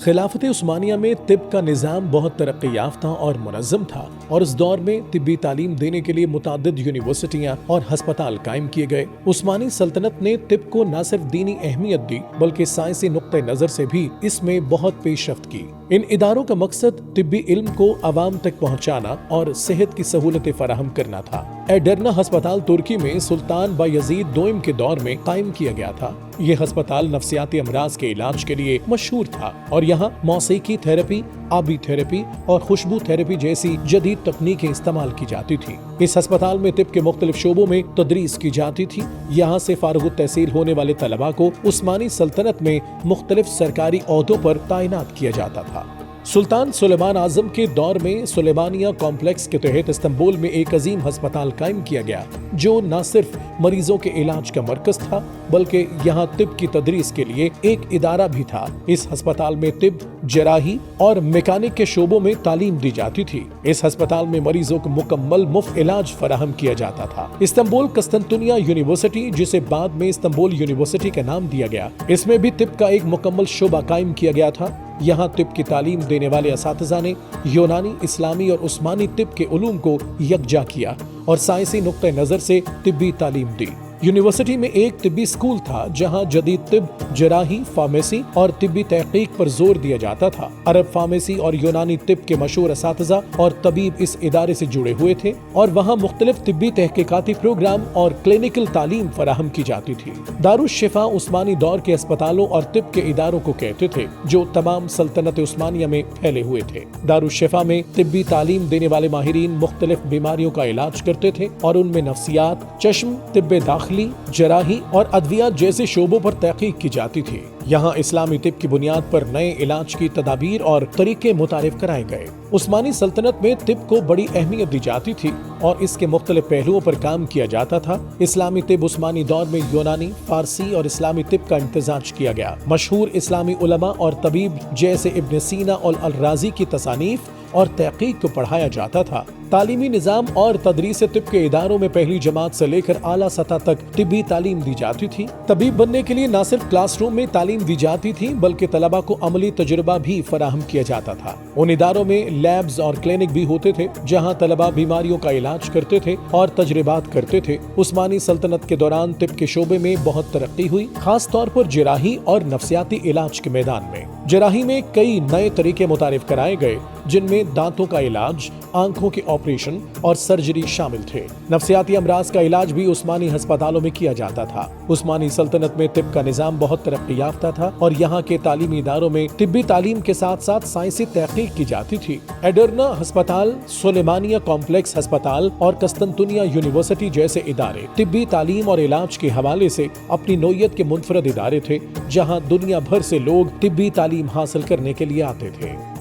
خلافت عثمانیہ میں طب کا نظام بہت ترقی یافتہ اور منظم تھا اور اس دور میں طبی تعلیم دینے کے لیے متعدد یونیورسٹیاں اور ہسپتال قائم کیے گئے۔ عثمانی سلطنت نے طب کو نہ صرف دینی اہمیت دی بلکہ سائنسی نقطہ نظر سے بھی اس میں بہت پیش رفت کی۔ ان اداروں کا مقصد طبی علم کو عوام تک پہنچانا اور صحت کی سہولتیں فراہم کرنا تھا۔ ایڈرنا ہسپتال ترکی میں سلطان بایزید دوئم کے دور میں قائم کیا گیا تھا۔ یہ ہسپتال نفسیاتی امراض کے علاج کے لیے مشہور تھا اور یہاں موسیقی تھراپی، آبی تھراپی اور خوشبو تھراپی جیسی جدید تکنیکیں استعمال کی جاتی تھی۔ اس ہسپتال میں طب کے مختلف شعبوں میں تدریس کی جاتی تھی۔ یہاں سے فارغ التحصیل ہونے والے طلباء کو عثمانی سلطنت میں مختلف سرکاری عہدوں پر تعینات کیا جاتا تھا۔ سلطان سلیمان اعظم کے دور میں سلیمانیہ کمپلیکس کے تحت استنبول میں ایک عظیم ہسپتال قائم کیا گیا جو نہ صرف مریضوں کے علاج کا مرکز تھا بلکہ یہاں طب کی تدریس کے لیے ایک ادارہ بھی تھا۔ اس ہسپتال میں طب، جراحی اور میکانک کے شعبوں میں تعلیم دی جاتی تھی۔ اس ہسپتال میں مریضوں کو مکمل مفت علاج فراہم کیا جاتا تھا۔ استنبول قسطنطنیہ یونیورسٹی، جسے بعد میں استنبول یونیورسٹی کا نام دیا گیا، اس میں بھی طب کا ایک مکمل شعبہ قائم کیا گیا تھا۔ یہاں طب کی تعلیم دینے والے اساتذہ نے یونانی، اسلامی اور عثمانی طب کے علوم کو یکجا کیا اور سائنسی نقطہ نظر سے طبی تعلیم دی۔ یونیورسٹی میں ایک طبی اسکول تھا جہاں جدید طب، جراحی، فارمیسی اور طبی تحقیق پر زور دیا جاتا تھا۔ عرب فارمیسی اور یونانی طب کے مشہور اساتذہ اور طبیب اس ادارے سے جڑے ہوئے تھے اور وہاں مختلف طبی تحقیقاتی پروگرام اور کلینکل تعلیم فراہم کی جاتی تھی۔ دارالشفا عثمانی دور کے اسپتالوں اور طب کے اداروں کو کہتے تھے جو تمام سلطنت عثمانیہ میں پھیلے ہوئے تھے۔ دارالشفا میں طبی تعلیم دینے والے ماہرین مختلف بیماریوں کا علاج کرتے تھے اور ان میں نفسیات، چشم، طب داخلی، جراحی اور ادویات جیسے شعبوں پر تحقیق کی جاتی تھی۔ یہاں اسلامی طب کی بنیاد پر نئے علاج کی تدابیر اور طریقے متعارف کرائے گئے۔ عثمانی سلطنت میں طب کو بڑی اہمیت دی جاتی تھی اور اس کے مختلف پہلوؤں پر کام کیا جاتا تھا۔ اسلامی طب عثمانی دور میں یونانی، فارسی اور اسلامی طب کا امتزاج کیا گیا۔ مشہور اسلامی علماء اور طبیب جیسے ابن سینا اور الرازی کی تصانیف اور تحقیق کو پڑھایا جاتا تھا۔ تعلیمی نظام اور تدریس طب کے اداروں میں پہلی جماعت سے لے کر اعلیٰ سطح تک طبی تعلیم دی جاتی تھی۔ طبیب بننے کے لیے نہ صرف کلاس روم میں تعلیم دی جاتی تھی بلکہ طلباء کو عملی تجربہ بھی فراہم کیا جاتا تھا۔ ان اداروں میں لیبز اور کلینک بھی ہوتے تھے جہاں طلباء بیماریوں کا علاج کرتے تھے اور تجربات کرتے تھے۔ عثمانی سلطنت کے دوران طب کے شعبے میں بہت ترقی ہوئی، خاص طور پر جراحی اور نفسیاتی علاج کے میدان میں۔ جراحی میں کئی نئے طریقے متعارف کرائے گئے جن میں دانتوں کا علاج، آنکھوں کے آپریشن اور سرجری شامل تھے۔ نفسیاتی امراض کا علاج بھی عثمانی ہسپتالوں میں کیا جاتا تھا۔ عثمانی سلطنت میں طب کا نظام بہت ترقی یافتہ تھا اور یہاں کے تعلیمی اداروں میں طبی تعلیم کے ساتھ ساتھ سائنسی تحقیق کی جاتی تھی۔ ایڈرنا ہسپتال، سلیمانیہ کمپلیکس ہسپتال اور قسطنطنیہ یونیورسٹی جیسے ادارے طبی تعلیم اور علاج کے حوالے سے اپنی نوعیت کے منفرد ادارے تھے جہاں دنیا بھر سے لوگ طبی تعلیم حاصل کرنے کے لیے آتے تھے۔